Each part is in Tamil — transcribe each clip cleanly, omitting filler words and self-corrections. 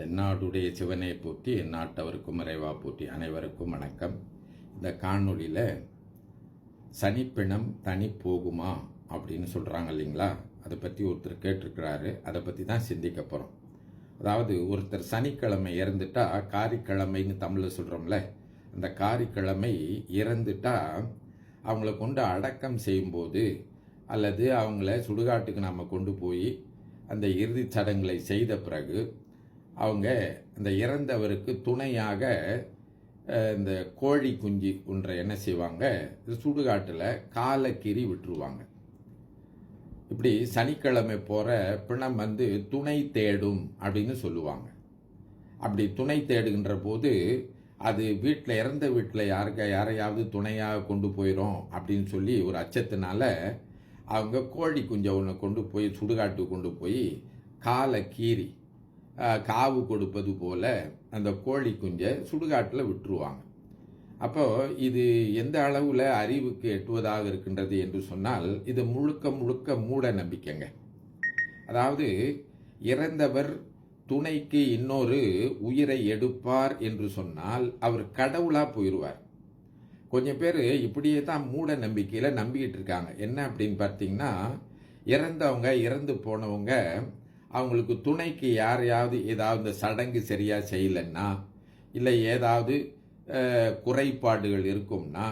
தென்னாடுடைய சிவனை போற்றி எந்நாட்டவருக்கும் இறைவா போற்றி. அனைவருக்கும் வணக்கம். இந்த காணொளியில் சனிப்பிணம் தனி போகுமா அப்படின்னு சொல்கிறாங்க இல்லைங்களா, அதை பற்றி ஒருத்தர் கேட்டிருக்கிறாரு. அதை பற்றி தான் சிந்திக்க போகிறோம். அதாவது ஒருத்தர் சனிக்கிழமை இறந்துட்டா, காரிக்கிழமைன்னு தமிழில் சொல்கிறோம்ல, அந்த காரிக்கிழமை இறந்துட்டா அவங்கள கொண்டு அடக்கம் செய்யும்போது அல்லது அவங்கள சுடுகாட்டுக்கு நாம் கொண்டு போய் அந்த இறுதிச் சடங்குகளை செய்த பிறகு அவங்க அந்த இறந்தவருக்கு துணையாக இந்த கோழி குஞ்சு ஒன்றை என்ன செய்வாங்க, சுடுகாட்டில் காலக்கீறி விட்டுருவாங்க. இப்படி சனிக்கிழமை போகிற பிணம் துணை தேடும் அப்படின்னு சொல்லுவாங்க. அப்படி துணை தேடுகின்ற போது அது வீட்டில் இறந்த வீட்டில் யாரையாவது துணையாக கொண்டு போயிடும் அப்படின்னு சொல்லி ஒரு அச்சத்தினால அவங்க கோழி குஞ்சை ஒன்று கொண்டு போய் சுடுகாட்டுக்கு கொண்டு போய் காலை கீறி காவு கொடுப்பது போல அந்த கோழி குஞ்சை சுடுகாட்டில் விட்டுருவாங்க. அப்போ இது எந்த அளவில் அறிவுக்கு எட்டுவதாக இருக்கின்றது என்று சொன்னால், இது முழுக்க முழுக்க மூட நம்பிக்கைங்க. அதாவது இறந்தவர் துணைக்கு இன்னொரு உயிரை எடுப்பார் என்று சொன்னால் அவர் கடவுளாக போயிடுவார். கொஞ்சம் பேர் இப்படியே தான் மூட நம்பிக்கையில் நம்பிக்கிட்டு இருக்காங்க. என்ன அப்படின்னு பார்த்தீங்கன்னா, இறந்தவங்க இறந்து போனவங்க அவங்களுக்கு துணைக்கு யாரையாவது ஏதாவது சடங்கு சரியாக செய்யலைன்னா, இல்லை ஏதாவது குறைபாடுகள் இருக்கும்னா,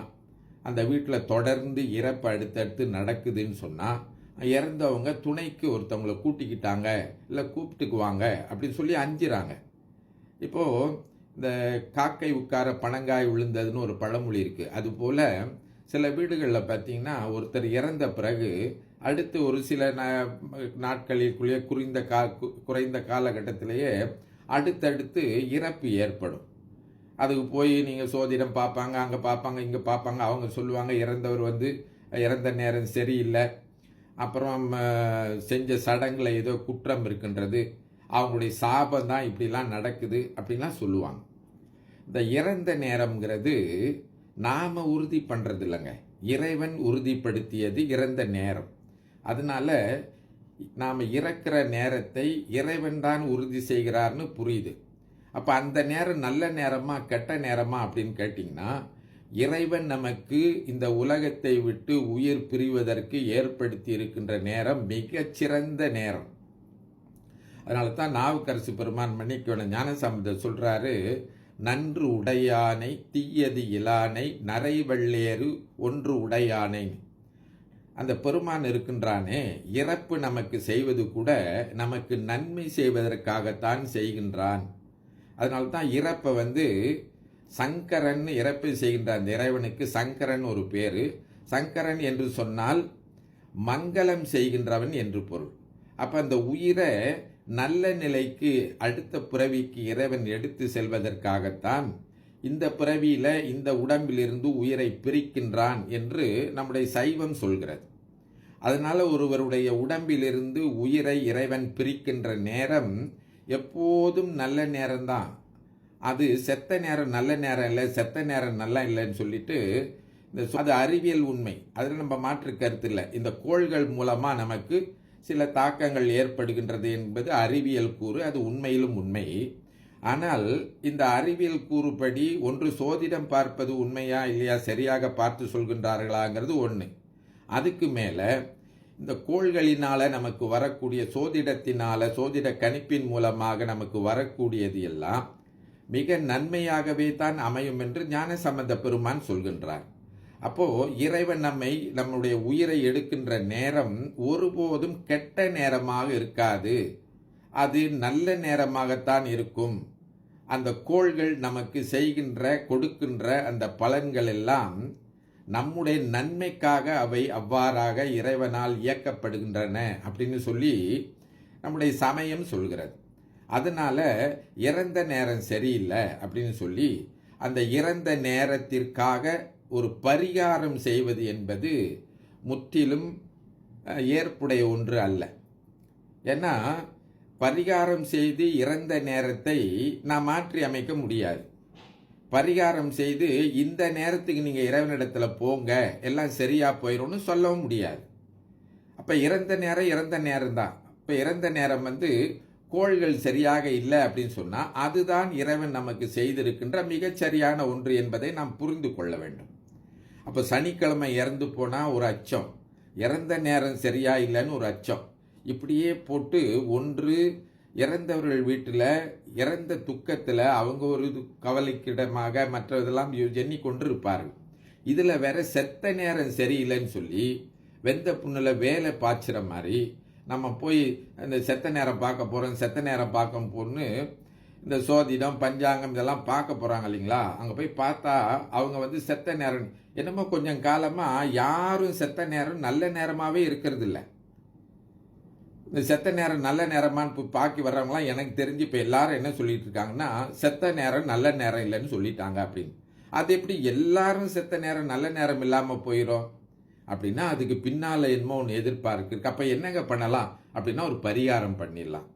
அந்த வீட்டில் தொடர்ந்து இறப்பு அடுத்தடுத்து நடக்குதுன்னு சொன்னால், இறந்தவங்க துணைக்கு ஒருத்தவங்களை கூட்டிக்கிட்டாங்க இல்லை கூப்பிட்டுக்குவாங்க அப்படின்னு சொல்லி அஞ்சுறாங்க. இப்போது இந்த காக்கை உட்கார பனங்காய் விழுந்ததுன்னு ஒரு பழமொழி இருக்குது. அதுபோல் சில வீடுகளில் பார்த்தீங்கன்னா, ஒருத்தர் இறந்த பிறகு அடுத்து ஒரு சில நாட்களிற்குள்ளேயே குறைந்த காலகட்டத்திலேயே அடுத்தடுத்து இறப்பு ஏற்படும். அதுக்கு போய் நீங்கள் சோதிடம் பார்ப்பாங்க, அங்கே பார்ப்பாங்க, இங்கே பார்ப்பாங்க. அவங்க சொல்லுவாங்க இறந்தவர் இறந்த நேரம் சரியில்லை, அப்புறம் செஞ்ச சடங்குல ஏதோ குற்றம் இருக்கின்றது, அவங்களுடைய சாபம் தான் இப்படிலாம் நடக்குது அப்படின்லாம் சொல்லுவாங்க. இந்த இறந்த நேரம்ங்கிறது நாம் உறுதி பண்ணுறது இல்லைங்க, இறைவன் உறுதிப்படுத்தியது இறந்த நேரம். அதனால நாம் இறக்கிற நேரத்தை இறைவன் தான் உறுதி செய்கிறார்னு புரியுது. அப்போ அந்த நேரம் நல்ல நேரமா கெட்ட நேரமா அப்படின்னு கேட்டிங்கன்னா, இறைவன் நமக்கு இந்த உலகத்தை விட்டு உயிர் பிரிவதற்கு ஏற்படுத்தி இருக்கின்ற நேரம் மிகச்சிறந்த நேரம். அதனால தான் நாவுக்கரசு பெருமான் மன்னிக்கணும் ஞானசம்பந்தர் சொல்கிறாரு, நன்று உடையானை தீயது இலானை நரைவள்ளேறு ஒன்று உடையானை. அந்த பெருமான் இருக்கின்றானே, இறப்பு நமக்கு செய்வது கூட நமக்கு நன்மை செய்வதற்காகத்தான் செய்கின்றான். அதனால தான் இறப்பை சங்கரன் இறப்பை செய்கின்ற அந்த இறைவனுக்கு சங்கரன் ஒரு பேர். சங்கரன் என்று சொன்னால் மங்களம் செய்கின்றவன் என்று பொருள். அப்போ அந்த உயிரை நல்ல நிலைக்கு அடுத்த பிறவிக்கு இறைவன் எடுத்து செல்வதற்காகத்தான் இந்த பிறவியில் இந்த உடம்பிலிருந்து உயிரை பிரிக்கின்றான் என்று நம்முடைய சைவம் சொல்கிறது. அதனால் ஒருவருடைய உடம்பிலிருந்து உயிரை இறைவன் பிரிக்கின்ற நேரம் எப்போதும் நல்ல நேரம்தான். அது செத்த நேரம் நல்ல நேரம் இல்லை, செத்த நேரம் நல்லா இல்லைன்னு சொல்லிட்டு அது அறிவியல் உண்மை, அதில் நம்ம மாற்று கருத்து இல்லை. இந்த கோள்கள் மூலமாக நமக்கு சில தாக்கங்கள் ஏற்படுகின்றது என்பது அறிவியல் கூறு, அது உண்மையிலும் உண்மை. ஆனால் இந்த அறிவியல் கூறுபடி ஒன்று சோதிடம் பார்ப்பது உண்மையா இல்லையா, சரியாக பார்த்து சொல்கின்றார்களாங்கிறது ஒன்று. அதுக்கு மேலே இந்த கோள்களினால் நமக்கு வரக்கூடிய சோதிடத்தினால சோதிட கணிப்பின் மூலமாக நமக்கு வரக்கூடியது எல்லாம் மிக நன்மையாகவே தான் அமையும் என்று ஞானசம்பந்த பெருமான் சொல்கின்றார். அப்போ இறைவன் நம்முடைய உயிரை எடுக்கின்ற நேரம் ஒருபோதும் கெட்ட நேரமாக இருக்காது, அது நல்ல நேரமாகத்தான் இருக்கும். அந்த கோள்கள் நமக்கு கொடுக்கின்ற அந்த பலன்கள் எல்லாம் நம்முடைய நன்மைக்காக அவை அவ்வாறாக இறைவனால் இயக்கப்படுகின்றன அப்படின்னு சொல்லி நம்முடைய சமயம் சொல்கிறது. அதனால இறந்த நேரம் சரியில்லை அப்படின்னு சொல்லி அந்த இறந்த நேரத்திற்காக ஒரு பரிகாரம் செய்வது என்பது முற்றிலும் ஏற்புடைய ஒன்று அல்ல. ஏன்னா பரிகாரம் செய்து இறந்த நேரத்தை நாம் மாற்றி அமைக்க முடியாது. பரிகாரம் செய்து இந்த நேரத்துக்கு நீங்கள் இறைவனிடத்தில் போங்க எல்லாம் சரியாக போயிடும்னு சொல்லவும் முடியாது. அப்போ இறந்த நேரம் தான். இப்போ இறந்த நேரம் கோள்கள் சரியாக இல்லை அப்படின்னு சொன்னால் அதுதான் இறைவன் நமக்கு செய்திருக்கின்ற மிகச்சரியான ஒன்று என்பதை நாம் புரிந்து கொள்ள வேண்டும். அப்போ சனிக்கிழமை இறந்து போனால் ஒரு அச்சம், இறந்த நேரம் சரியா இல்லைன்னு ஒரு அச்சம், இப்படியே போட்டு ஒன்று இறந்தவர்கள் வீட்டில் இறந்த துக்கத்தில் அவங்க ஒரு கவலைக்கிடமாக மற்றதெல்லாம் எண்ணிக்கொண்டு இருப்பார்கள். இதில் வேற செத்த நேரம் சரியில்லைன்னு சொல்லி வெந்த புண்ணில் வேலை பாய்ச்சிற மாதிரி நம்ம போய் இந்த செத்த நேரம் பார்க்க போகிறோம், செத்த நேரம் பார்க்க போன்னு இந்த சோதிடம் பஞ்சாங்கம் இதெல்லாம் பார்க்க போகிறாங்க இல்லைங்களா. அங்கே போய் பார்த்தா அவங்க செத்த நேரம் என்னமோ கொஞ்சம் காலமாக யாரும் செத்த நேரம் நல்ல நேரமாகவே இருக்கிறது இல்லை. இந்த செத்த நேரம் நல்ல நேரமானு இப்போ பாக்கி வர்றவங்களாம் எனக்கு தெரிஞ்சு இப்போ எல்லாரும் என்ன சொல்லிட்டு இருக்காங்கன்னா செத்த நேரம் நல்ல நேரம் இல்லைன்னு சொல்லிட்டாங்க அப்படின்னு. அது எப்படி எல்லாரும் செத்த நேரம் நல்ல நேரம் இல்லாமல் போயிடும் அப்படின்னா அதுக்கு பின்னால் என்னமோ ஒன்று எதிர்பார்க்கு. அப்போ என்னங்க பண்ணலாம் அப்படின்னா ஒரு பரிகாரம் பண்ணிடலாம்.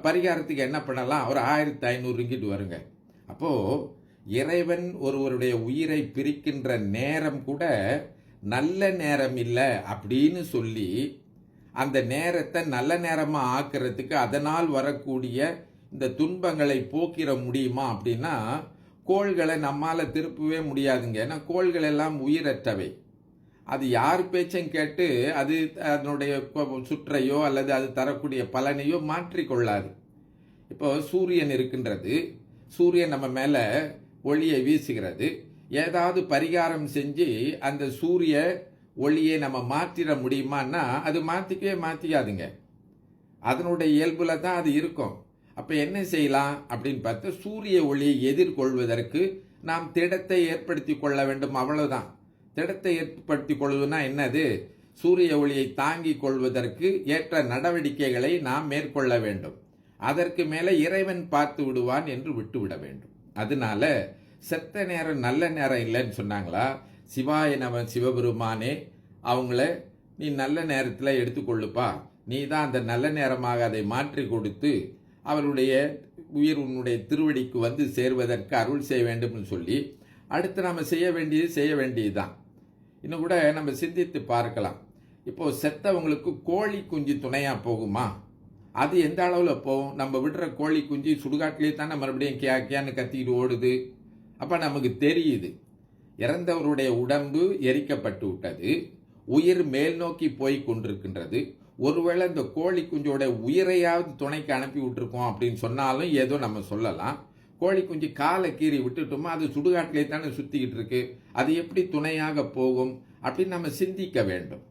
பரிகாரத்துக்கு என்ன பண்ணலாம், ஒரு 1500 ரிங்கிட் வருங்க. அப்போது இறைவன் ஒருவருடைய உயிரை பிரிக்கின்ற நேரம் கூட நல்ல நேரம் இல்லை அப்படின்னு சொல்லி அந்த நேரத்தை நல்ல நேரமாக ஆக்கிறதுக்கு அதனால் வரக்கூடிய இந்த துன்பங்களை போக்கிட முடியுமா அப்படின்னா கோள்களை நம்மால் திருப்பவே முடியாதுங்க. ஏன்னா கோள்கள் எல்லாம் உயிரற்றவை. அது யார் பேச்சையும் கேட்டு அது அதனுடைய சுற்றையோ அல்லது அது தரக்கூடிய பலனையோ மாற்றிக்கொள்ளாது. இப்போ சூரியன் இருக்கின்றது, சூரியன் நம்ம மேலே ஒளியை வீசுகிறது. ஏதாவது பரிகாரம் செஞ்சு அந்த சூரிய ஒளியை நம்ம மாற்றிட முடியுமான்னா அது மாற்றிக்காதுங்க. அதனுடைய இயல்புல தான் அது இருக்கும். அப்போ என்ன செய்யலாம் அப்படின்னு பார்த்தா சூரிய ஒளியை எதிர்கொள்வதற்கு நாம் திடத்தை ஏற்படுத்தி கொள்ள வேண்டும், அவ்வளவுதான். திடத்தை ஏற்படுத்தி கொள்வதுன்னா என்னது, சூரிய ஒளியை தாங்கி கொள்வதற்கு ஏற்ற நடவடிக்கைகளை நாம் மேற்கொள்ள வேண்டும். அதற்கு மேலே இறைவன் பார்த்து விடுவான் என்று விட்டுவிட வேண்டும். அதனால செத்த நேரம் நல்ல நேரம் இல்லைன்னு சொன்னாங்களா, சிவாய நம சிவபெருமானே அவங்கள நீ நல்ல நேரத்தில் எடுத்துக்கொள்ளுப்பா, நீ தான் அந்த நல்ல நேரமாக அதை மாற்றி கொடுத்து அவருடைய உயிர் உன்னுடைய திருவடிக்கு சேர்வதற்கு அருள் செய்ய வேண்டும்னு சொல்லி அடுத்து நம்ம செய்ய வேண்டியது தான். இன்னும் கூட நம்ம சிந்தித்து பார்க்கலாம். இப்போது செத்தவங்களுக்கு கோழி குஞ்சு துணையாக போகுமா? அது எந்த அளவில் போகும்? நம்ம விடுற கோழி குஞ்சு சுடுகாட்டிலே தானே மறுபடியும் கியான்னு கத்திக்கிட்டு ஓடுது. அப்போ நமக்கு தெரியுது இறந்தவருடைய உடம்பு எரிக்கப்பட்டு விட்டது, உயிர் மேல் நோக்கி போய் கொண்டிருக்கின்றது. ஒருவேளை இந்த கோழி குஞ்சோட உயிரையாவது துணைக்கு அனுப்பி விட்டுருக்கோம் அப்படின்னு சொன்னாலும் ஏதோ நம்ம சொல்லலாம். கோழி குஞ்சு காலை கீறி விட்டுட்டோமா, அது சுடுகாட்டிலே தானே சுற்றிக்கிட்டு இருக்கு, அது எப்படி துணையாக போகும் அப்படின்னு நம்ம சிந்திக்க வேண்டும்.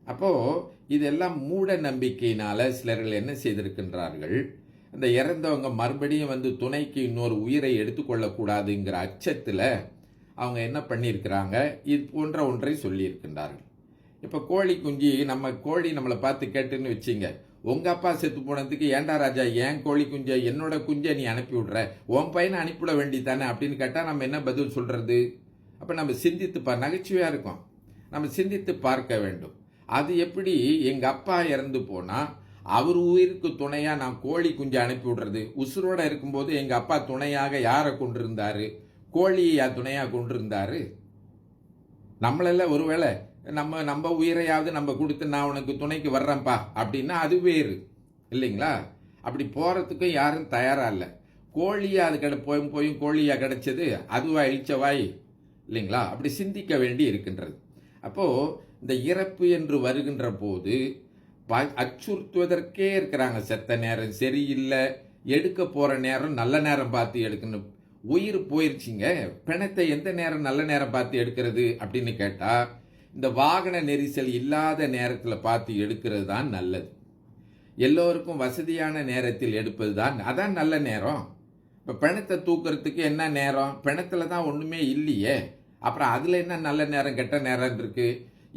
அப்போது இதெல்லாம் மூட நம்பிக்கையினால் சிலர்கள் என்ன செய்திருக்கின்றார்கள், இந்த இறந்தவங்க மறுபடியும் துணைக்கு இன்னொரு உயிரை எடுத்துக்கொள்ளக்கூடாதுங்கிற அச்சத்தில் அவங்க என்ன பண்ணியிருக்கிறாங்க, இது போன்ற ஒன்றை சொல்லியிருக்கின்றார்கள். இப்போ கோழி குஞ்சு கோழி நம்மளை பார்த்து கேட்டுன்னு வச்சிங்க, உங்கள் அப்பா செத்து போனதுக்கு ஏண்டா ராஜா ஏன் கோழி குஞ்சை என்னோட குஞ்சை நீ அனுப்பி விட்ற, உன் பையனை அனுப்பிவிட வேண்டியதானே அப்படின்னு கேட்டால் நம்ம என்ன பதில் சொல்கிறது? அப்போ நம்ம நகைச்சுவையாக இருக்கும், நம்ம சிந்தித்து பார்க்க வேண்டும். அது எப்படி எங்கள் அப்பா இறந்து போனால் அவர் உயிருக்கு துணையாக நான் கோழி குஞ்சை அனுப்பி விடுறது? உசுரோடு இருக்கும்போது எங்கள் அப்பா துணையாக யாரை கொண்டிருந்தார்? கோழியை துணையாக கொண்டிருந்தார். நம்மளெல்லாம் ஒருவேளை நம்ம உயிரையாவது நம்ம கொடுத்து நான் உனக்கு துணைக்கு வர்றேன்ப்பா அப்படின்னா அது வேறு இல்லைங்களா? அப்படி போகிறதுக்கும் யாரும் தயாராக இல்லை. கோழியா அது போயும் கோழியா கிடைச்சது அதுவா இழிச்சவாய் இல்லைங்களா? அப்படி சிந்திக்க வேண்டி இருக்கின்றது. அப்போது இந்த இறப்பு என்று வருகின்ற போது அச்சுறுத்துவதற்கே இருக்கிறாங்க. செத்த நேரம் சரியில்லை, எடுக்க போகிற நேரம் நல்ல நேரம் பார்த்து எடுக்கணும். உயிர் போயிடுச்சிங்க, பிணத்தை எந்த நேரம் நல்ல நேரம் பார்த்து எடுக்கிறது அப்படின்னு கேட்டால் இந்த வாகன நெரிசல் இல்லாத நேரத்தில் பார்த்து எடுக்கிறது தான் நல்லது. எல்லோருக்கும் வசதியான நேரத்தில் எடுப்பது தான் அதான் நல்ல நேரம். இப்போ பிணத்தை தூக்கிறதுக்கு என்ன நேரம்? பிணத்தில் தான் ஒன்றுமே இல்லையே, அப்புறம் அதில் என்ன நல்ல நேரம் கெட்ட நேரம் இருக்குது?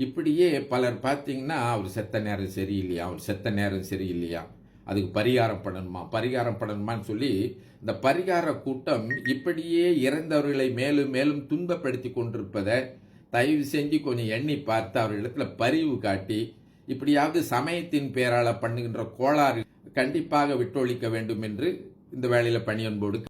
இப்படியே பலர் பார்த்தீங்கன்னா அவர் செத்த நேரம் சரியில்லையா, அவர் செத்த நேரம் சரியில்லையா, அதுக்கு பரிகாரம் பண்ணணுமான்னு சொல்லி இந்த பரிகார கூட்டம் இப்படியே இறந்தவர்களை மேலும் மேலும் துன்பப்படுத்தி கொண்டிருப்பதை தயவு செஞ்சு கொஞ்சம் எண்ணி பார்த்து அவர்களிடத்தில் பரிவு காட்டி இப்படியாவது சமயத்தின் பேரால் பண்ணுகின்ற கோளாறு கண்டிப்பாக விட்டொழிக்க வேண்டும் என்று இந்த வேளையில் பணியன்போடு